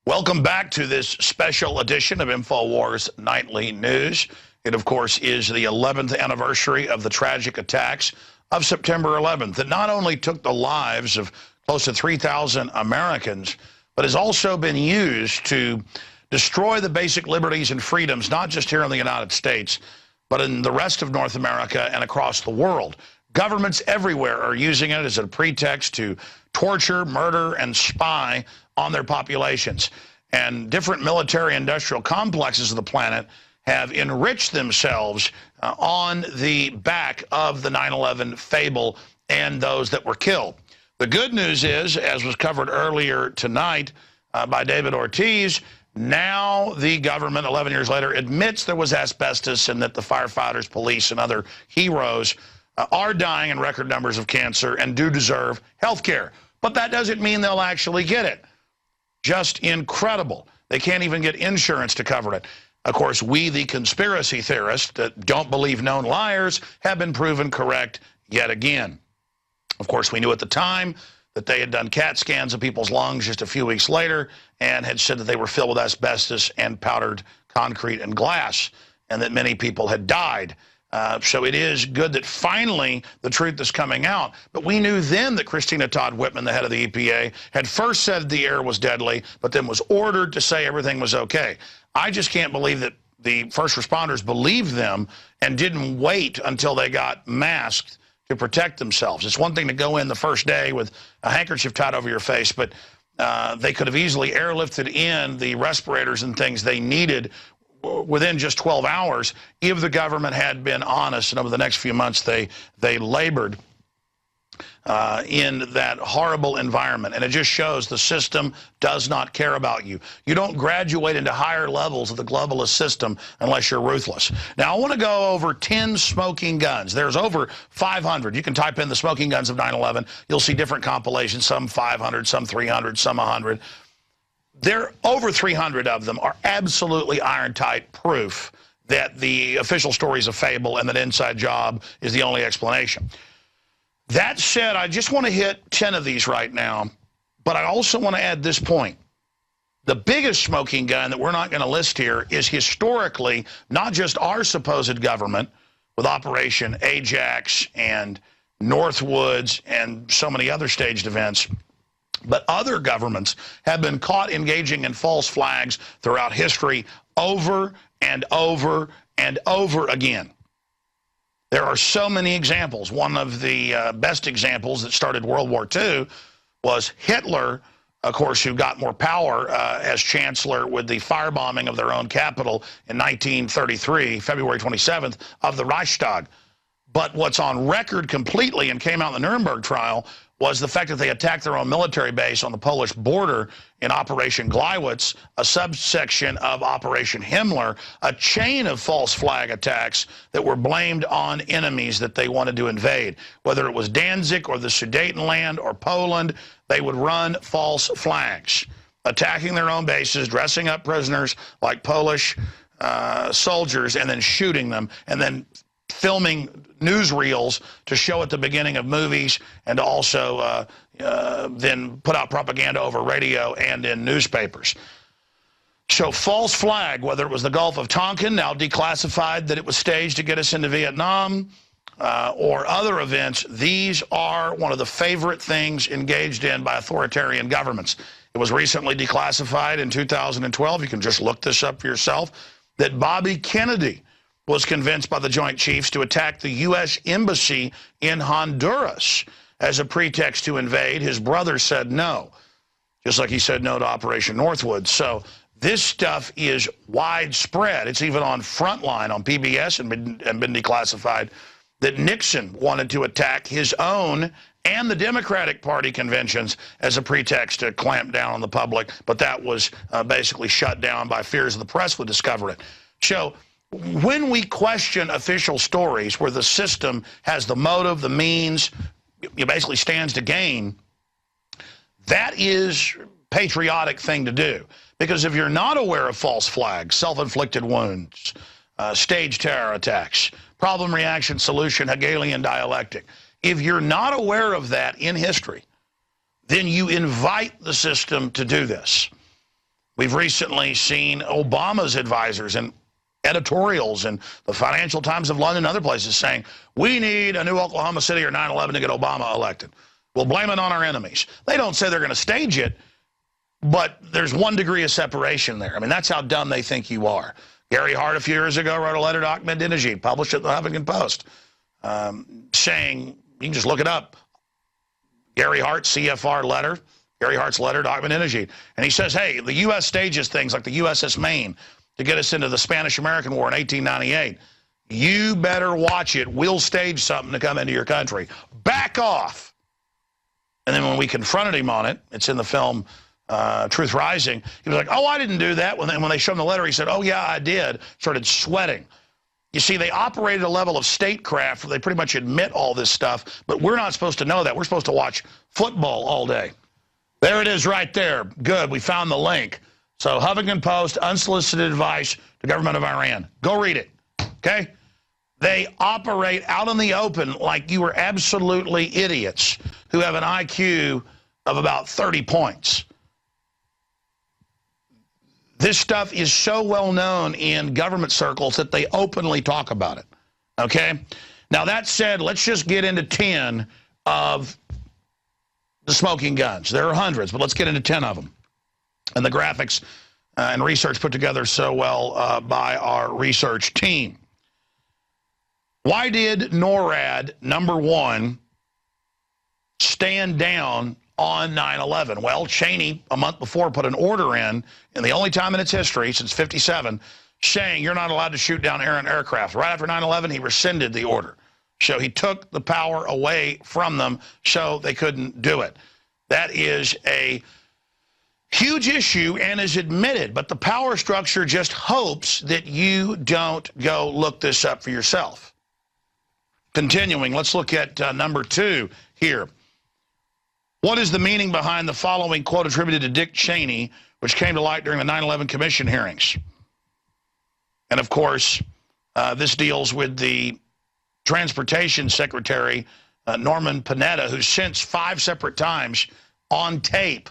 Welcome back to this special edition of InfoWars Nightly News. It, of course, is the 11th anniversary of the tragic attacks of September 11th that not only took the lives of close to 3,000 Americans, but has also been used to destroy the basic liberties and freedoms, not just here in the United States, but in the rest of North America and across the world. Governments everywhere are using it as a pretext to torture, murder, and spy on their populations. And different military-industrial complexes of the planet have enriched themselves on the back of the 9/11 fable and those that were killed. The good news is, as was covered earlier tonight by David Ortiz, now the government, 11 years later, admits there was asbestos and that the firefighters, police, and other heroes are dying in record numbers of cancer and do deserve health care. But that doesn't mean they'll actually get it. Just incredible. They can't even get insurance to cover it. Of course, we, the conspiracy theorists that don't believe known liars, have been proven correct yet again. Of course, we knew at the time that they had done CAT scans of people's lungs just a few weeks later and had said that they were filled with asbestos and powdered concrete and glass, and that many people had died. So it is good that finally the truth is coming out. But we knew then that Christina Todd Whitman, the head of the EPA, had first said the air was deadly, but then was ordered to say everything was okay. I just can't believe that the first responders believed them and didn't wait until they got masked to protect themselves. It's one thing to go in the first day with a handkerchief tied over your face, but they could have easily airlifted in the respirators and things they needed within just 12 hours if the government had been honest. And over the next few months, they labored in that horrible environment. And it just shows the system does not care about you. You don't graduate into higher levels of the globalist system unless you're ruthless. Now, I want to go over 10 smoking guns. There's over 500. You can type in the smoking guns of 9/11. You'll see different compilations, some 500, some 300, some 100. There, over 300 of them are absolutely iron-tight proof that the official story is a fable and that inside job is the only explanation. That said, I just want to hit 10 of these right now, but I also want to add this point. The biggest smoking gun that we're not going to list here is historically not just our supposed government with Operation Ajax and Northwoods and so many other staged events, but other governments have been caught engaging in false flags throughout history over and over and over again. There are so many examples. One of the best examples that started World War II was Hitler, of course, who got more power as chancellor with the firebombing of their own capital in 1933, February 27th, of the Reichstag. But what's on record completely and came out in the Nuremberg trial was the fact that they attacked their own military base on the Polish border in Operation Gleiwitz, a subsection of Operation Himmler, a chain of false flag attacks that were blamed on enemies that they wanted to invade. Whether it was Danzig or the Sudetenland or Poland, they would run false flags, attacking their own bases, dressing up prisoners like Polish soldiers, and then shooting them, and then filming newsreels to show at the beginning of movies, and to also then put out propaganda over radio and in newspapers. So false flag, whether it was the Gulf of Tonkin, now declassified that it was staged to get us into Vietnam, or other events, these are one of the favorite things engaged in by authoritarian governments. It was recently declassified in 2012, you can just look this up for yourself, that Bobby Kennedy was convinced by the Joint Chiefs to attack the U.S. Embassy in Honduras as a pretext to invade. His brother said no, just like he said no to Operation Northwoods. So this stuff is widespread. It's even on Frontline on PBS and been declassified, that Nixon wanted to attack his own and the Democratic Party conventions as a pretext to clamp down on the public, but that was basically shut down by fears of the press would discover it. So when we question official stories where the system has the motive, the means, it basically stands to gain, that is a patriotic thing to do. Because if you're not aware of false flags, self-inflicted wounds, staged terror attacks, problem, reaction, solution, Hegelian dialectic, if you're not aware of that in history, then you invite the system to do this. We've recently seen Obama's advisors and editorials in the Financial Times of London and other places saying, we need a new Oklahoma City or 9/11 to get Obama elected. We'll blame it on our enemies. They don't say they're going to stage it, but there's 1 degree of separation there. I mean, that's how dumb they think you are. Gary Hart a few years ago wrote a letter to Ahmadinejad, published it in the Huffington Post, saying, you can just look it up, Gary Hart CFR letter, Gary Hart's letter to Ahmadinejad. And he says, hey, the U.S. stages things like the USS Maine to get us into the Spanish-American War in 1898. You better watch it. We'll stage something to come into your country. Back off. And then when we confronted him on it, it's in the film Truth Rising, he was like, oh, I didn't do that. When they showed him the letter, he said, oh, yeah, I did. Started sweating. You see, they operate at a level of statecraft where they pretty much admit all this stuff, but we're not supposed to know that. We're supposed to watch football all day. There it is right there. Good, we found the link. So Huffington Post, unsolicited advice to the government of Iran. Go read it, okay? They operate out in the open like you were absolutely idiots who have an IQ of about 30 points. This stuff is so well known in government circles that they openly talk about it, okay? Now, that said, let's just get into 10 of the smoking guns. There are hundreds, but let's get into 10 of them. And the graphics and research put together so well by our research team. Why did NORAD, #1, stand down on 9/11? Well, Cheney, a month before, put an order in the only time in its history, since '57, saying you're not allowed to shoot down errant aircraft. Right after 9/11, he rescinded the order. So he took the power away from them so they couldn't do it. That is a huge issue and is admitted, but the power structure just hopes that you don't go look this up for yourself. Continuing, let's look at #2 here. What is the meaning behind the following quote attributed to Dick Cheney, which came to light during the 9/11 Commission hearings? And, of course, this deals with the Transportation Secretary, Norman Panetta, who since 5 separate times on tape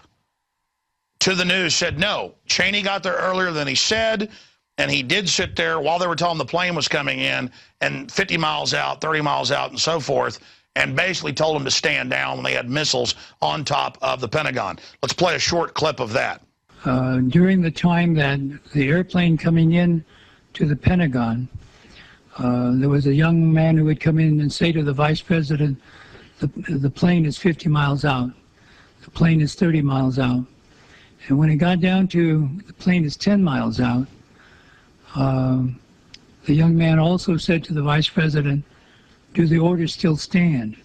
to the news said, no, Cheney got there earlier than he said, and he did sit there while they were telling the plane was coming in, and 50 miles out, 30 miles out, and so forth, and basically told them to stand down when they had missiles on top of the Pentagon. Let's play a short clip of that. During the time that the airplane coming in to the Pentagon, there was a young man who would come in and say to the vice president, the plane is 50 miles out. The plane is 30 miles out. And when it got down to the plane is 10 miles out, the young man also said to the vice president, do the orders still stand?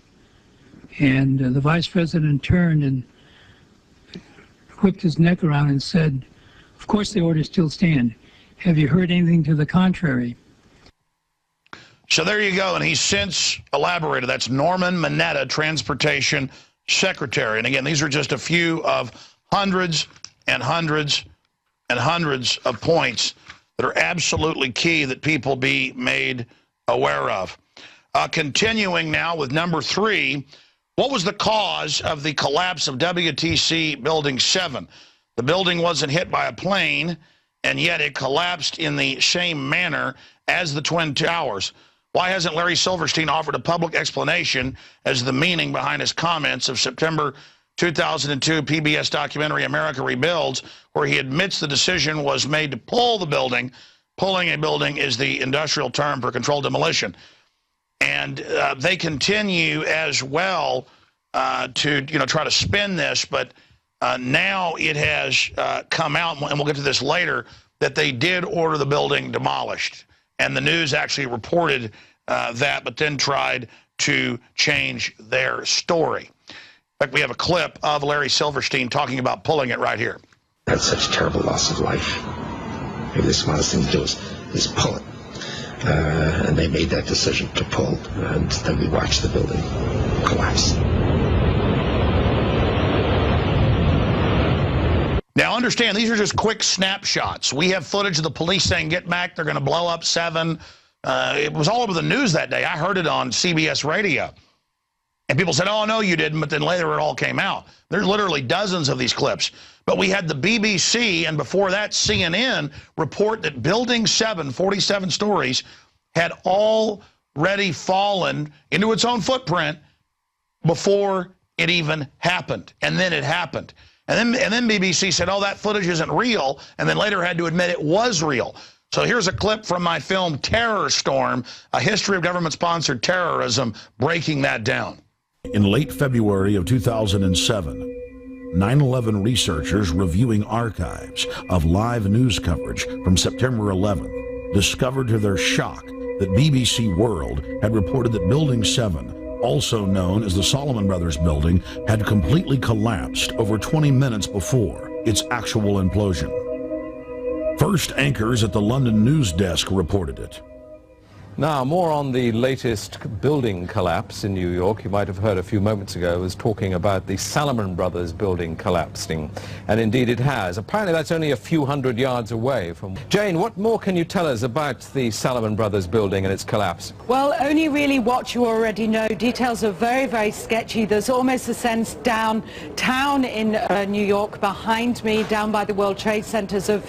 And the vice president turned and whipped his neck around and said, of course the orders still stand. Have you heard anything to the contrary? So there you go, and he's since elaborated. That's Norman Mineta, Transportation Secretary. And again, these are just a few of hundreds and hundreds and hundreds of points that are absolutely key that people be made aware of. Continuing now with #3, what was the cause of the collapse of WTC Building 7? The building wasn't hit by a plane, and yet it collapsed in the same manner as the Twin Towers. Why hasn't Larry Silverstein offered a public explanation as the meaning behind his comments of September 2002 PBS documentary America Rebuilds, where he admits the decision was made to pull the building? Pulling a building is the industrial term for controlled demolition. And they continue as well to try to spin this, but now it has come out, and we'll get to this later, that they did order the building demolished. And the news actually reported that, but then tried to change their story. In fact, we have a clip of Larry Silverstein talking about pulling it right here. That's such a terrible loss of life. Maybe the smartest thing to do is pull it. And they made that decision to pull, and then we watched the building collapse. Now, understand, these are just quick snapshots. We have footage of the police saying, get back, they're going to blow up 7. It was all over the news that day. I heard it on CBS radio. And people said, oh, no, you didn't, but then later it all came out. There's literally dozens of these clips. But we had the BBC, and before that, CNN, report that Building 7, 47 stories, had already fallen into its own footprint before it even happened. And then it happened. And then BBC said, oh, that footage isn't real, and then later had to admit it was real. So here's a clip from my film Terror Storm, a history of government-sponsored terrorism, breaking that down. In late February of 2007, 9/11 researchers reviewing archives of live news coverage from September 11th discovered to their shock that BBC World had reported that Building 7, also known as the Salomon Brothers building, had completely collapsed over 20 minutes before its actual implosion. First anchors at the London news desk reported it. Now, more on the latest building collapse in New York. You might have heard a few moments ago I was talking about the Salomon Brothers building collapsing. And indeed it has. Apparently that's only a few hundred yards away from... Jane, what more can you tell us about the Salomon Brothers building and its collapse? Well, only really what you already know. Details are very, very sketchy. There's almost a sense downtown in New York behind me, down by the World Trade Centers, of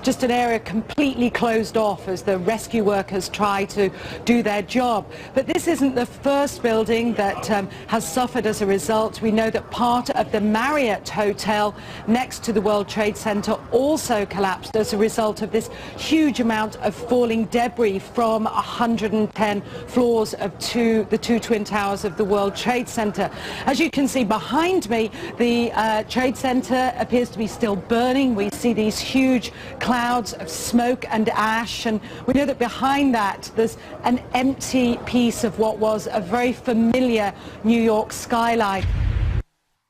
just an area completely closed off as the rescue workers try to do their job. But this isn't the first building that has suffered as a result. We know that part of the Marriott Hotel next to the World Trade Center also collapsed as a result of this huge amount of falling debris from 110 floors of the two twin towers of the World Trade Center. As you can see behind me, the Trade Center appears to be still burning. We see these huge clouds of smoke and ash, and we know that behind that there's an empty piece of what was a very familiar New York skyline.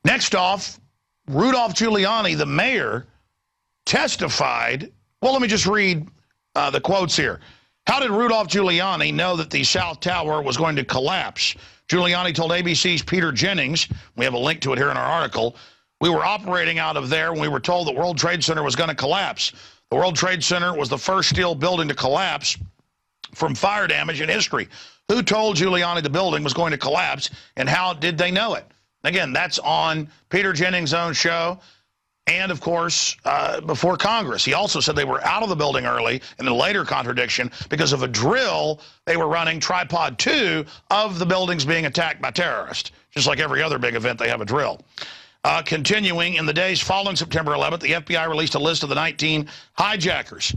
Next off, Rudolph Giuliani, the mayor, testified. Well, let me just read the quotes here. How did Rudolph Giuliani know that the South Tower was going to collapse? Giuliani told ABC's Peter Jennings, we have a link to it here in our article, we were operating out of there when we were told the World Trade Center was going to collapse. The World Trade Center was the first steel building to collapse from fire damage in history. Who told Giuliani the building was going to collapse, and how did they know it? Again, that's on Peter Jennings' own show, and of course, before Congress. He also said they were out of the building early, in a later contradiction, because of a drill they were running, Tripod 2, of the buildings being attacked by terrorists. Just like every other big event, they have a drill. Continuing, in the days following September 11th, the FBI released a list of the 19 hijackers.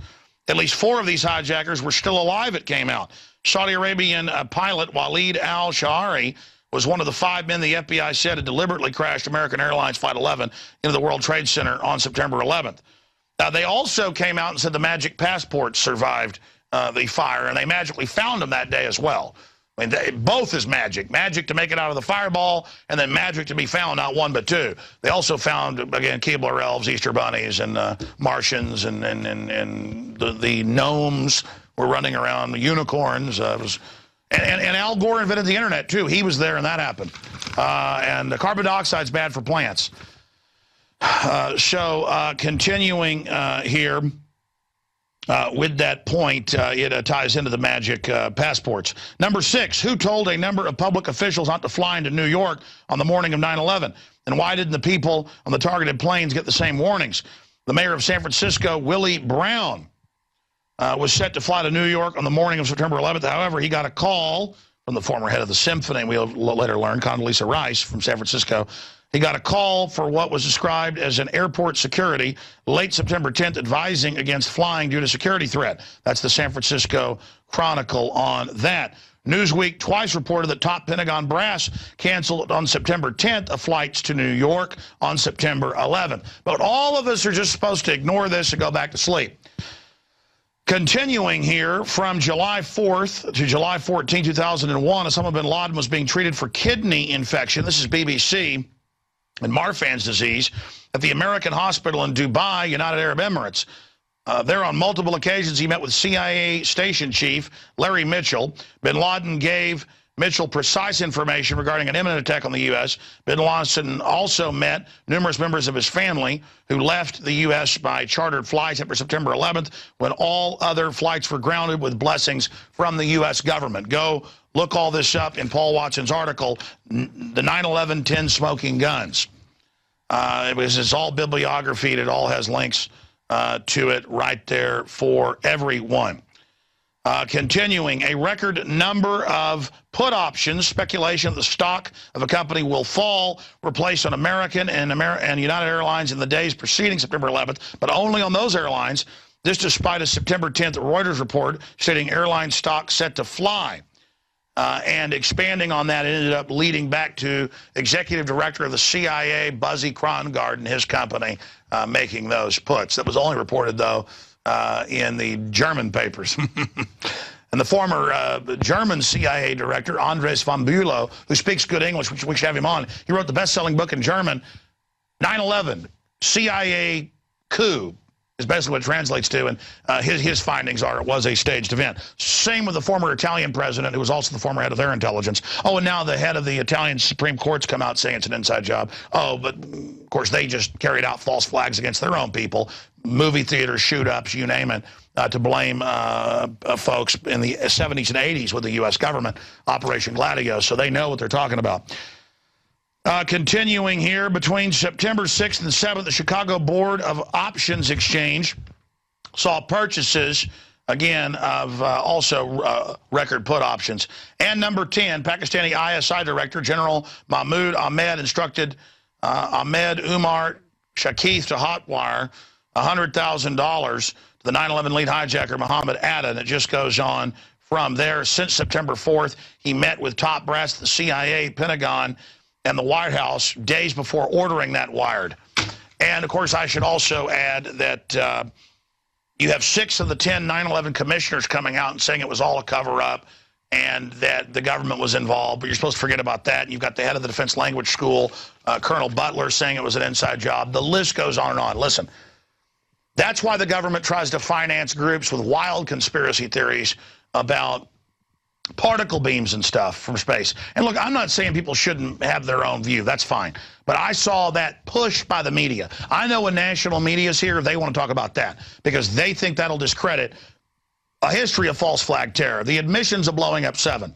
At least 4 of these hijackers were still alive, it came out. Saudi Arabian pilot Walid al-Shahari was one of the 5 men the FBI said had deliberately crashed American Airlines Flight 11 into the World Trade Center on September 11th. They also came out and said the magic passports survived the fire, and they magically found them that day as well. I mean, both is magic. Magic to make it out of the fireball, and then magic to be found, not 1 but 2. They also found, again, Keebler elves, Easter bunnies, and Martians, and the gnomes were running around, the unicorns. And Al Gore invented the internet, too. He was there, and that happened. And the carbon dioxide's bad for plants. Continuing here, with that point, it ties into the magic passports. Number 6, who told a number of public officials not to fly into New York on the morning of 9/11? And why didn't the people on the targeted planes get the same warnings? The mayor of San Francisco, Willie Brown, was set to fly to New York on the morning of September 11th. However, he got a call from the former head of the Symphony, we'll later learn, Condoleezza Rice from San Francisco. He got a call for what was described as an airport security late September 10th, advising against flying due to security threat. That's the San Francisco Chronicle on that. Newsweek twice reported that top Pentagon brass canceled on September 10th flights to New York on September 11th. But all of us are just supposed to ignore this and go back to sleep. Continuing here, from July 4th to July 14, 2001, Osama bin Laden was being treated for kidney infection. This is BBC. And Marfan's disease at the American hospital in Dubai, United Arab Emirates. There on multiple occasions he met with CIA station chief Larry Mitchell. Bin Laden gave Mitchell precise information regarding an imminent attack on the U.S. Bin Laden also met numerous members of his family who left the U.S. by chartered flights after September 11th, when all other flights were grounded with blessings from the U.S. government. Go look all this up in Paul Watson's article, The 9/11 10 Smoking Guns. It's all bibliography. It all has links to it right there for everyone. Continuing, a record number of put options, speculation that the stock of a company will fall, were placed on American and United Airlines in the days preceding September 11th, but only on those airlines. This despite a September 10th Reuters report stating airline stock set to fly. And expanding on that, it ended up leading back to executive director of the CIA, Buzzy Krongard, and his company making those puts. That was only reported, though, in the German papers. And the former German CIA director, Andres von Bülow, who speaks good English, which we should have him on, he wrote the best-selling book in German, 9/11, CIA coup, is basically what it translates to, and his findings are it was a staged event. Same with the former Italian president, who was also the former head of their intelligence. Oh, and now the head of the Italian Supreme Court's come out saying it's an inside job. Oh, but of course they just carried out false flags against their own people, movie theaters, shoot-ups, you name it, to blame folks in the 70s and 80s with the U.S. government, Operation Gladio, so they know what they're talking about. Continuing here, between September 6th and 7th, the Chicago Board of Options Exchange saw purchases, again, of also record put options. And number 10, Pakistani ISI Director General Mahmoud Ahmed instructed Ahmed Umar Shakith to hotwire $100,000 to the 9/11 lead hijacker Mohammed Atta, and it just goes on from there. Since September 4th, he met with top brass at the CIA, Pentagon, and the White House days before ordering that wired. And, of course, I should also add that you have 6 of the 10 9/11 commissioners coming out and saying it was all a cover-up and that the government was involved, but you're supposed to forget about that. You've got the head of the Defense Language School, Colonel Butler, saying it was an inside job. The list goes on and on. Listen, that's why the government tries to finance groups with wild conspiracy theories about particle beams and stuff from space. And look, I'm not saying people shouldn't have their own view. That's fine. But I saw that push by the media. I know when national media is here, they want to talk about that because they think that'll discredit a history of false flag terror, the admissions of blowing up 7.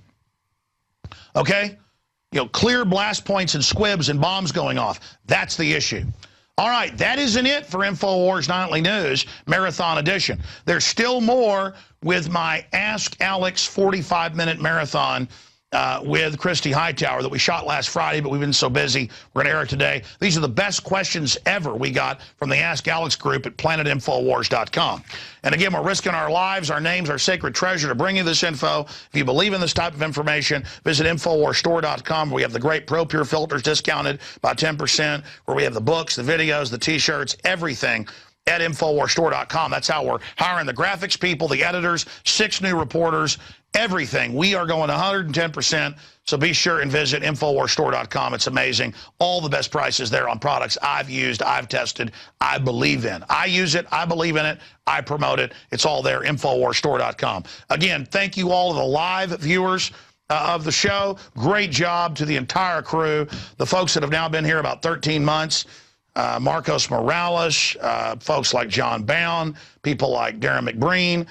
Okay? You know, clear blast points and squibs and bombs going off. That's the issue. All right, that isn't it for InfoWars Nightly News Marathon Edition. There's still more with my Ask Alex 45-minute marathon with Christy Hightower that we shot last Friday, but we've been so busy, we're going to air it today. These are the best questions ever we got from the Ask Alex group at planetinfowars.com. And again, we're risking our lives, our names, our sacred treasure to bring you this info. If you believe in this type of information, visit InfoWarsStore.com, where we have the great Pro Pure filters discounted by 10%, where we have the books, the videos, the T-shirts, everything at InfoWarsStore.com. That's how we're hiring the graphics people, the editors, 6 new reporters, everything. We are going 110%, so be sure and visit InfoWarsStore.com. It's amazing. All the best prices there on products I've used, I've tested, I believe in. I use it, I believe in it, I promote it. It's all there, InfoWarsStore.com. Again, thank you all of the live viewers of the show. Great job to the entire crew, the folks that have now been here about 13 months. Marcos Morales, folks like John Bound, people like Darren McBreen.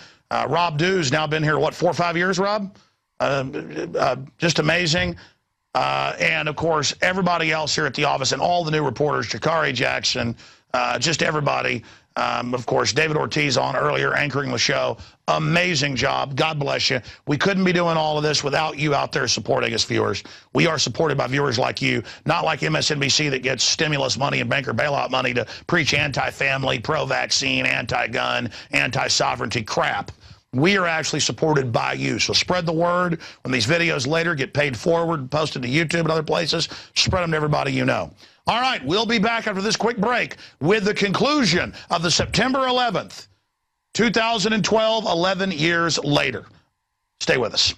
Rob Dew's now been here, what, 4 or 5 years, Rob? Just amazing. And, of course, everybody else here at the office and all the new reporters, Jakari Jackson, just everybody. Of course, David Ortiz on earlier, anchoring the show. Amazing job. God bless you. We couldn't be doing all of this without you out there supporting us, viewers. We are supported by viewers like you, not like MSNBC that gets stimulus money and banker bailout money to preach anti-family, pro-vaccine, anti-gun, anti-sovereignty crap. We are actually supported by you. So spread the word. When these videos later get paid forward, posted to YouTube and other places, spread them to everybody you know. All right, we'll be back after this quick break with the conclusion of the September 11th, 2012, 11 years later. Stay with us.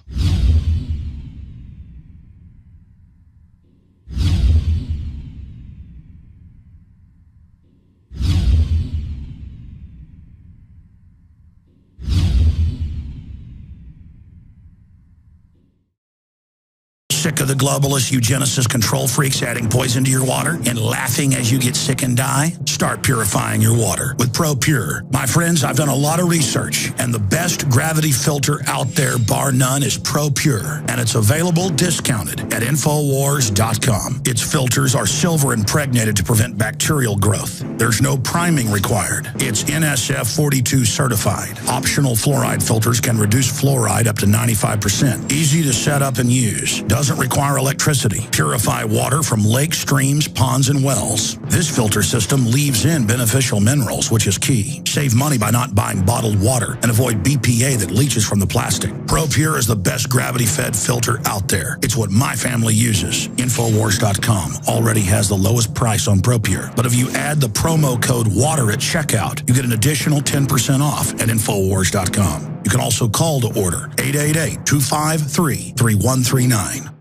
Sick of the globalist eugenicist control freaks adding poison to your water and laughing as you get sick and die? Start purifying your water with ProPure. My friends, I've done a lot of research, and the best gravity filter out there, bar none, is ProPure, and it's available discounted at Infowars.com. Its filters are silver impregnated to prevent bacterial growth. There's no priming required. It's NSF 42 certified. Optional fluoride filters can reduce fluoride up to 95%. Easy to set up and use. Doesn't require electricity. Purify water from lakes, streams, ponds, and wells. This filter system leaves in beneficial minerals, which is key. Save money by not buying bottled water and avoid BPA that leaches from the plastic. ProPure is the best gravity-fed filter out there. It's what my family uses. Infowars.com already has the lowest price on ProPure. But if you add the promo code WATER at checkout, you get an additional 10% off at Infowars.com. You can also call to order 888-253-3139.